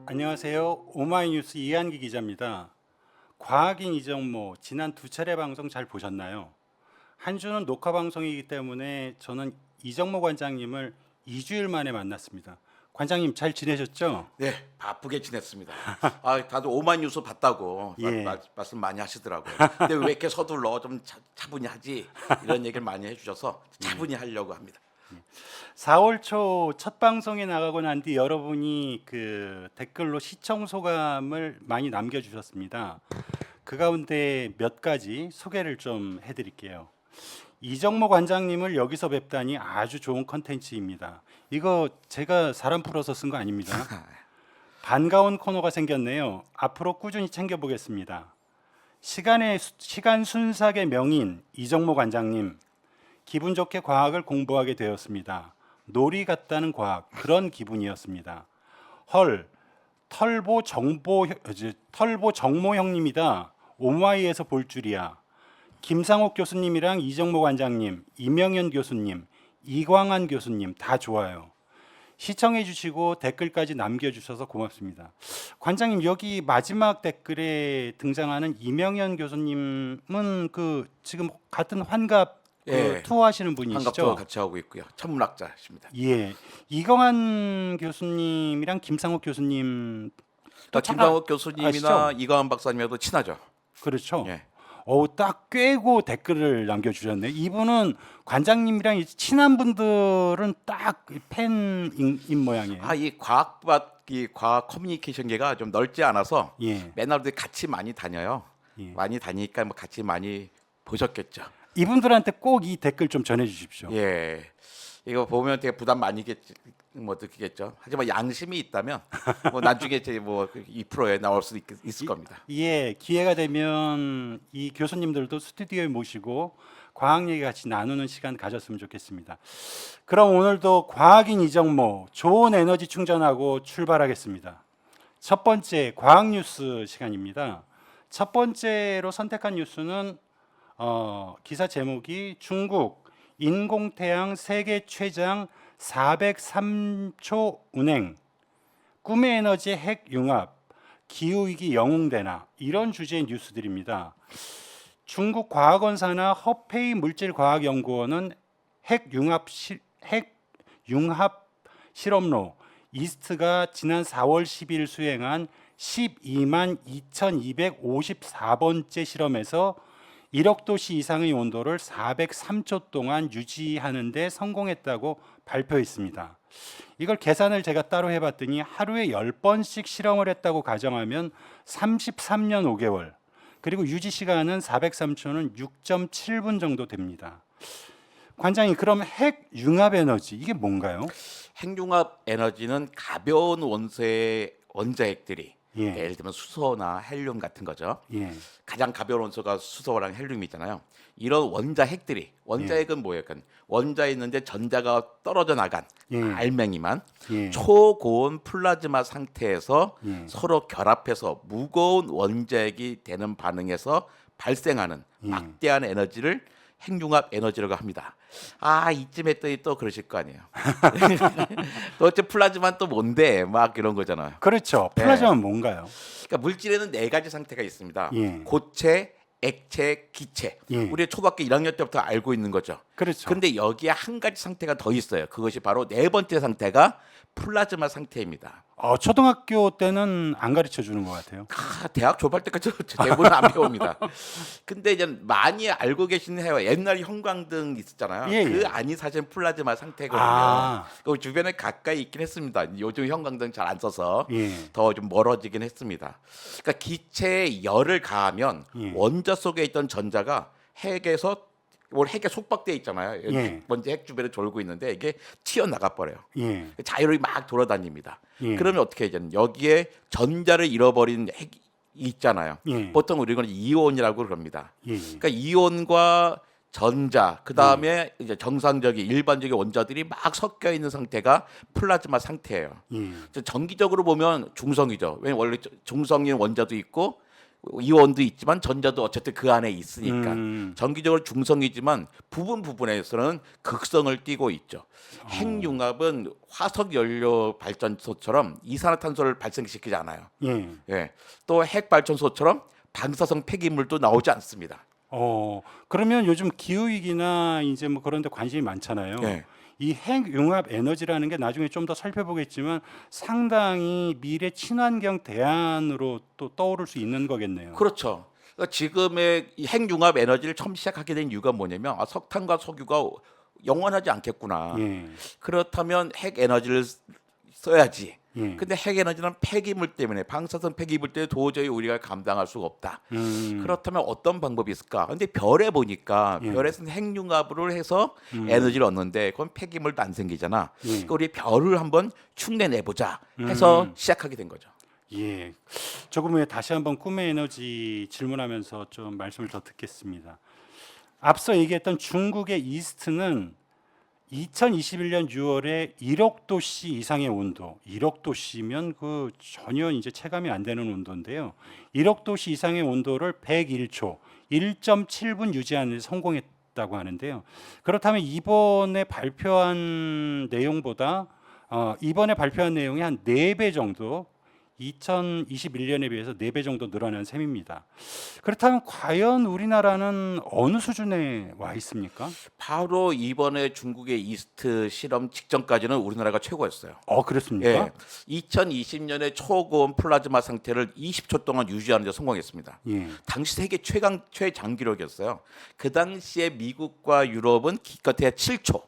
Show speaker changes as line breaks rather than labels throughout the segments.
안녕하세요. 오마이뉴스 이한기 기자입니다. 과학인 이정모 지난 두 차례 방송 잘 보셨나요? 한 주는 녹화 방송이기 때문에 저는 이정모 관장님을 2주일 만에 만났습니다. 관장님 잘 지내셨죠?
네, 바쁘게 지냈습니다. 다들 오마이뉴스 봤다고
예.
말씀 많이 하시더라고요. 근데 왜 이렇게 서둘러 좀 차분히 하지? 이런 얘기를 많이 해주셔서 차분히 하려고 합니다.
4월 초 첫 방송에 나가고 난 뒤 여러분이 그 댓글로 시청 소감을 많이 남겨주셨습니다. 그 가운데 몇 가지 소개를 좀 해드릴게요. 이정모 관장님을 여기서 뵙다니 아주 좋은 컨텐츠입니다. 이거 제가 사람 풀어서 쓴 거 아닙니다. 반가운 코너가 생겼네요. 앞으로 꾸준히 챙겨보겠습니다. 시간 순삭의 명인 이정모 관장님, 기분 좋게 과학을 공부하게 되었습니다. 놀이 같다는 과학, 그런 기분이었습니다. 헐, 털보 정모 형님이다. 오마이에서 볼 줄이야. 김상옥 교수님이랑 이정모 관장님, 이명현 교수님, 이광한 교수님 다 좋아요. 시청해 주시고 댓글까지 남겨주셔서 고맙습니다. 관장님, 여기 마지막 댓글에 등장하는 이명현 교수님은 그 지금 같은 환갑
예.
투어하시는 분이시죠?
환갑도 같이 하고 있고요. 천문학자십니다.
예, 이광한 교수님이랑 김상욱 교수님 또
김상욱 교수님이나
아시죠?
이광환 박사님하고도 친하죠.
그렇죠.
예.
딱 꿰고 댓글을 남겨주셨네요. 이분은 관장님이랑 친한 분들은 딱 팬인 모양이에요.
이 과학 커뮤니케이션계가 좀 넓지 않아서
예,
맨날 같이 많이 다녀요.
예.
많이 다니니까 뭐 같이 많이 보셨겠죠.
이분들한테 꼭 이 댓글 좀 전해주십시오.
예. 이거 보면 되게 부담 많이 느끼겠죠. 하지만 양심이 있다면 뭐 나중에 뭐 2%에 나올 수 있을 겁니다.
예, 기회가 되면 이 교수님들도 스튜디오에 모시고 과학 얘기 같이 나누는 시간 가졌으면 좋겠습니다. 그럼 오늘도 과학인 이정모 좋은 에너지 충전하고 출발하겠습니다. 첫 번째 과학 뉴스 시간입니다. 첫 번째로 선택한 뉴스는 기사 제목이 중국 인공태양 세계 최장 403초 운행, 꿈의 에너지 핵 융합, 기후위기 영웅되나, 이런 주제의 뉴스들입니다. 중국 과학원사나 허페이 물질과학연구원은 핵 융합 실험로 이스트가 지난 4월 10일 수행한 12만 2254번째 실험에서 1억 도씨 이상의 온도를 403초 동안 유지하는 데 성공했다고 발표했습니다. 이걸 계산을 제가 따로 해봤더니 하루에 10번씩 실험을 했다고 가정하면 33년 5개월, 그리고 유지 시간은 403초는 6.7분 정도 됩니다. 관장님, 그럼 핵 융합 에너지 이게 뭔가요?
핵융합 에너지는 가벼운 원소의 원자핵들이
예.
예를 들면 수소나 헬륨 같은 거죠.
예.
가장 가벼운 원소가 수소랑 헬륨이잖아요. 이런 원자핵들이 원자핵은 뭐예요? 그러니까 원자에 있는데 전자가 떨어져 나간
예.
알맹이만
예.
초고온 플라즈마 상태에서
예.
서로 결합해서 무거운 원자핵이 되는 반응에서 발생하는
예.
막대한 에너지를 핵융합 에너지라고 합니다. 이쯤 했더니 또 그러실 거 아니에요. 도대체 플라즈마는 또 뭔데? 막 이런 거잖아요.
그렇죠. 플라즈마는 뭔가요?
그러니까 물질에는 네 가지 상태가 있습니다.
예.
고체, 액체, 기체.
예.
우리 초등학교 1학년 때부터 알고 있는 거죠.
그렇죠.
근데 여기에 한 가지 상태가 더 있어요. 그것이 바로 네 번째 상태가 플라즈마 상태입니다.
초등학교 때는 안 가르쳐 주는 것 같아요.
대학 졸업할 때까지 대부분 안 배웁니다. 근데 이제 많이 알고 계시는 해요. 옛날 형광등 있었잖아요.
예,
그
예.
안이 사실 플라즈마 상태거든요.
아.
그 주변에 가까이 있긴 했습니다. 요즘 형광등 잘 안 써서
예.
더 좀 멀어지긴 했습니다. 그러니까 기체에 열을 가하면
예.
원자 속에 있던 전자가 핵에서 핵에 속박돼 있잖아요.
예.
먼저 핵 주변에 돌고 있는데 이게 튀어나가 버려요.
예.
자유롭게 막 돌아다닙니다.
예.
그러면 어떻게 해야 되냐? 여기에 전자를 잃어버린 핵이 있잖아요.
예.
보통 우리는 이온이라고 그럽니다.
예.
그러니까 이온과 전자, 그 다음에 이제 정상적인 일반적인 원자들이 막 섞여 있는 상태가 플라즈마 상태예요.
예.
정기적으로 보면 중성이죠. 왜냐면 원래 중성인 원자도 있고 이온도 있지만 전자도 어쨌든 그 안에 있으니까
음.
전기적으로 중성이지만 부분에서는 극성을 띠고 있죠. 핵융합은 화석 연료 발전소처럼 이산화탄소를 발생시키지 않아요.
예.
예. 또 핵 발전소처럼 방사성 폐기물도 나오지 않습니다.
그러면 요즘 기후 위기나 이제 뭐 그런 데 관심이 많잖아요.
예.
이 핵융합 에너지라는 게 나중에 좀 더 살펴보겠지만 상당히 미래 친환경 대안으로 또 떠오를 수 있는 거겠네요.
그렇죠. 그러니까 지금의 이 핵융합 에너지를 처음 시작하게 된 이유가 뭐냐면 석탄과 석유가 영원하지 않겠구나.
예.
그렇다면 핵 에너지를 써야지.
예.
근데 핵 에너지는 폐기물 때문에 방사성 폐기물 때문에 도저히 우리가 감당할 수가 없다. 그렇다면 어떤 방법이 있을까? 근데 별에 보니까
예.
별에서는 핵융합을 해서 에너지를 얻는데 그건 폐기물도 안 생기잖아.
예.
그러니까 우리 별을 한번 흉내내 보자 해서 시작하게 된 거죠.
예. 조금 후에 다시 한번 꿈의 에너지 질문하면서 좀 말씀을 더 듣겠습니다. 앞서 얘기했던 중국의 이스트는 2021년 6월에 1억 도씨 이상의 온도, 1억 도씨면 그 전혀 이제 체감이 안 되는 온도인데요. 1억 도씨 이상의 온도를 101초, 1.7분 유지하는 데 성공했다고 하는데요. 그렇다면 이번에 발표한 내용보다 이번에 발표한 내용이 한 4배 정도 2021년에 비해서 4배 정도 늘어난 셈입니다. 그렇다면 과연 우리나라는 어느 수준에 와 있습니까?
바로 이번에 중국의 이스트 실험 직전까지는 우리나라가 최고였어요.
그렇습니까?
예. 2020년에 초고온 플라즈마 상태를 20초 동안 유지하는 데 성공했습니다.
예.
당시 세계 최장기록이었어요. 그 당시에 미국과 유럽은 기껏해야 7초,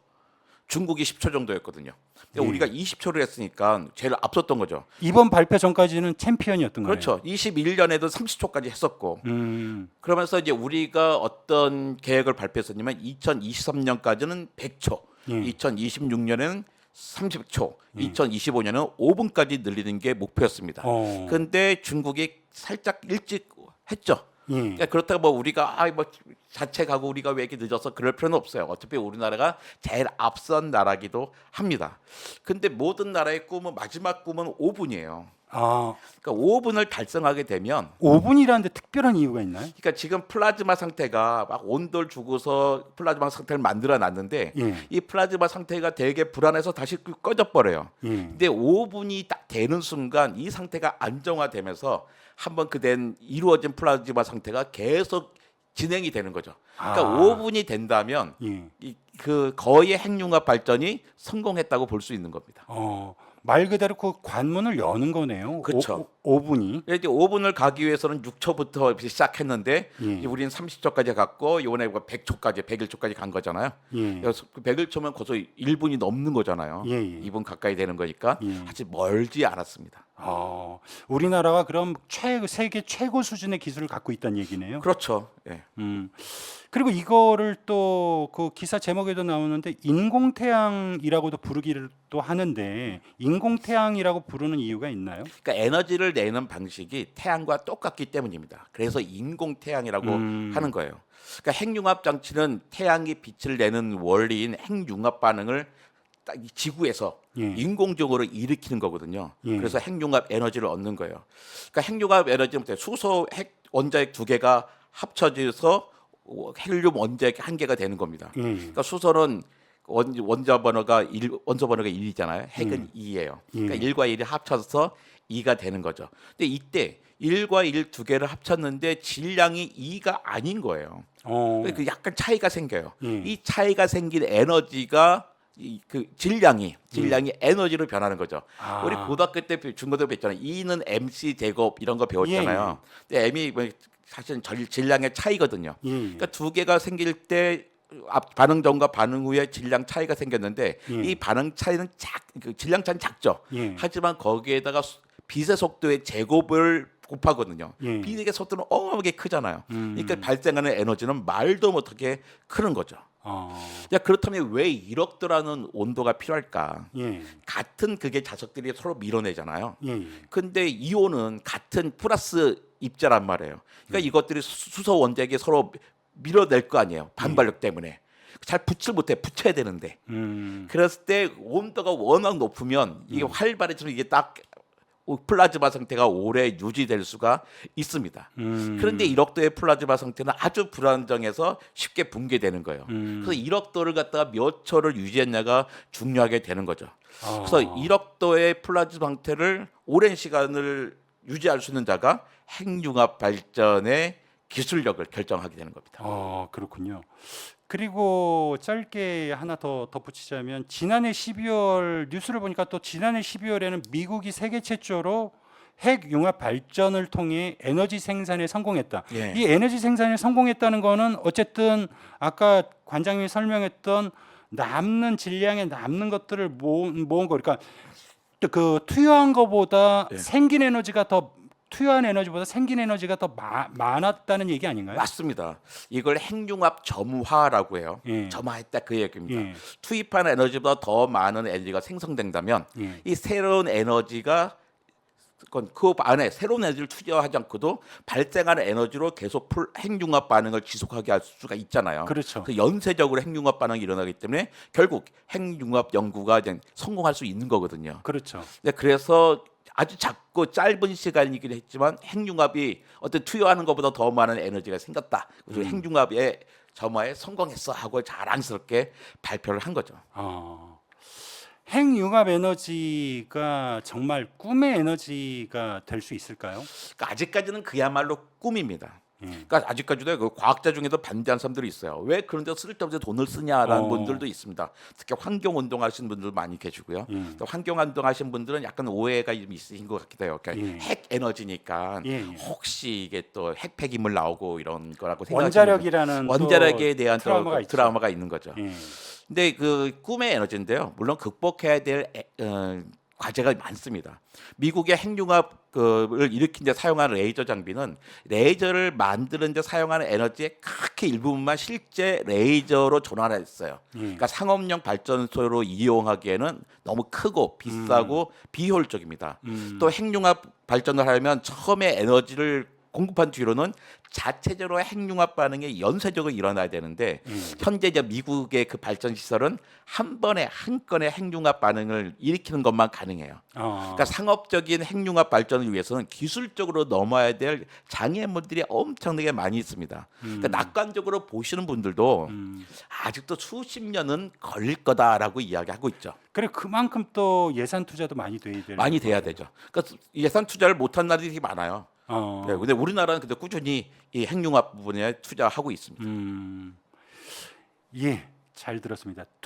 중국이 10초 정도였거든요. 근데
예.
우리가 20초를 했으니까 제일 앞섰던 거죠.
이번 발표 전까지는 챔피언이었던 거예요.
그렇죠. 21년에도 30초까지 했었고
음,
그러면서 이제 우리가 어떤 계획을 발표했었냐면 2023년까지는 100초,
예.
2026년에는 30초, 2025년은 5분까지 늘리는 게 목표였습니다. 근데 중국이 살짝 일찍 했죠.
예.
그러니까 그렇다고 뭐 우리가 뭐 자책하고 우리가 왜 이렇게 늦어서 그럴 필요는 없어요. 어차피 우리나라가 제일 앞선 나라기도 합니다. 근데 모든 나라의 꿈은 마지막 꿈은 5분이에요. 그러니까 5분을 달성하게 되면
5분이라는데 특별한 이유가 있나요?
그러니까 지금 플라즈마 상태가 막 온도를 주고서 플라즈마 상태를 만들어 놨는데
예.
이 플라즈마 상태가 되게 불안해서 다시 꺼져 버려요.
예.
근데 5분이 딱 되는 순간 이 상태가 안정화되면서 한번 그된 이루어진 플라즈마 상태가 계속 진행이 되는 거죠. 그러니까 5분이 된다면
예.
그 거의 핵융합 발전이 성공했다고 볼 수 있는 겁니다.
말 그대로 그 관문을 여는 거네요.
그쵸.
5분이.
이제 5분을 가기 위해서는 6초부터 시작했는데
예.
이제 우리는 30초까지 갔고 이번에 100초까지 101초까지 간 거잖아요.
예.
그래서 101초면 벌써 1분이 넘는 거잖아요.
예, 예.
2분 가까이 되는 거니까
예.
아직 멀지 않았습니다.
우리나라가 그럼 세계 최고 수준의 기술을 갖고 있다는 얘기네요.
그렇죠. 예.
그리고 이거를 또 그 기사 제목에도 나오는데 인공태양이라고도 부르기를 또 하는데 인공태양이라고 부르는 이유가 있나요?
그러니까 에너지를 내는 방식이 태양과 똑같기 때문입니다. 그래서 인공태양이라고 하는 거예요. 그러니까 핵융합 장치는 태양이 빛을 내는 원리인 핵융합 반응을 딱 이 지구에서
예.
인공적으로 일으키는 거거든요.
예.
그래서 핵융합 에너지를 얻는 거예요. 그러니까 핵융합 에너지는 수소 핵 원자핵 2개가 합쳐져서 헬륨 원자핵 1개가 되는 겁니다. 그러니까 수소는 원소 번호가 1이잖아요. 핵은 2예요. 그러니까 1과 1이 합쳐서 2가 되는 거죠. 근데 이때 1과 1 두 개를 합쳤는데 질량이 2가 아닌 거예요. 그 약간 차이가 생겨요. 이 차이가 생긴 에너지가 그 질량이 에너지로 변하는 거죠. 우리 고등학교 때 중고등학교 배웠잖아요. E는 MC 제곱 이런 거 배웠잖아요. 근데 M이 사실은 질량의 차이거든요. 그러니까 두 개가 생길 때 반응 전과 반응 후에 질량 차이가 생겼는데 이 반응 차이는 질량 차이는 작죠. 하지만 거기에다가 빛의 속도의 제곱을 곱하거든요. 빛의 속도는 어마어마하게 크잖아요. 그러니까 발생하는 에너지는 말도 못하게 크는 거죠. 그렇다면 왜 1억 도라는 온도가 필요할까? 같은 극의 자석들이 서로 밀어내잖아요. 근데 이온은 같은 플러스 입자란 말이에요. 그러니까 이것들이 수소 원자핵이 서로 밀어낼 거 아니에요. 반발력 때문에. 잘 붙질 못해. 붙여야 되는데. 그랬을 때 온도가 워낙 높으면 이게 활발해지면 이게 딱 플라즈마 상태가 오래 유지될 수가 있습니다. 그런데 1억도의 플라즈마 상태는 아주 불안정해서 쉽게 붕괴되는 거예요. 그래서 1억도를 갖다가 몇 초를 유지했냐가 중요하게 되는 거죠. 그래서 1억도의 플라즈마 상태를 오랜 시간을 유지할 수 있는 자가 핵융합 발전의 기술력을 결정하게 되는 겁니다.
그렇군요. 그리고 짧게 하나 더 덧붙이자면 지난해 12월 뉴스를 보니까 또 지난해 12월에는 미국이 세계 최초로 핵 융합 발전을 통해 에너지 생산에 성공했다.
예.
이 에너지 생산에 성공했다는 거는 어쨌든 아까 관장님이 설명했던 남는 질량에 남는 것들을 모은 거, 그러니까 그 투여한 거보다
예.
생긴 에너지가 더 투여한 에너지보다 생긴 에너지가 더 많았다는 얘기 아닌가요?
맞습니다. 이걸 핵융합 점화라고 해요.
예.
점화했다 그 얘기입니다.
예.
투입한 에너지보다 더 많은 에너지가 생성된다면
예.
이 새로운 에너지가 그 안에 새로운 에너지를 투여하지 않고도 발생하는 에너지로 계속 핵융합 반응을 지속하게 할 수가 있잖아요.
그렇죠.
그 연쇄적으로 핵융합 반응이 일어나기 때문에 결국 핵융합 연구가 이제 성공할 수 있는 거거든요.
그렇죠.
그래서 아주 작고 짧은 시간이긴 했지만 핵융합이 어떤 투여하는 것보다 더 많은 에너지가 생겼다. 그래서 핵융합의 점화에 성공했어 하고 자랑스럽게 발표를 한 거죠.
핵융합 에너지가 정말 꿈의 에너지가 될 수 있을까요?
그러니까 아직까지는 그야말로 꿈입니다.
예.
그러니까 아직까지도 그 과학자 중에도 반대하는 사람들이 있어요. 왜 그런데 쓸데없이 돈을 쓰냐라는 분들도 있습니다. 특히 환경 운동하시는 분들 많이 계시고요. 또 환경 운동하시는 분들은 약간 오해가 좀 있으신 것 같기도 해요. 그러니까 핵 에너지니까 혹시 이게 또 핵 폐기물 나오고 이런 거라고 생각하시는
원자력이라는
원자력에
또
대한
트라우마가 있죠.
트라우마가 있는 거죠.
예.
근데 그 꿈의 에너지인데요. 물론 극복해야 될 과제가 많습니다. 미국의 핵융합을 일으킨 데 사용하는 레이저 장비는 레이저를 만드는 데 사용하는 에너지의 크게 일부분만 실제 레이저로 전환했어요. 그러니까 상업용 발전소로 이용하기에는 너무 크고 비싸고 비효율적입니다. 또 핵융합 발전을 하려면 처음에 에너지를 공급한 뒤로는 자체적으로 핵융합 반응이 연쇄적으로 일어나야 되는데 현재 이제 미국의 그 발전 시설은 한 번에 한 건의 핵융합 반응을 일으키는 것만 가능해요. 그러니까 상업적인 핵융합 발전을 위해서는 기술적으로 넘어야 될 장애물들이 엄청나게 많이 있습니다. 그러니까 낙관적으로 보시는 분들도 아직도 수십 년은 걸릴 거다라고 이야기하고 있죠.
그래 그만큼 또 예산 투자도 많이 돼야
되죠. 그러니까 예산 투자를 못한 나라들이 되게 많아요. 네, 근데 우리나라는 근데 꾸준히 이 핵융합 부분에 투자하고 있습니다.
예, 잘 들었습니다.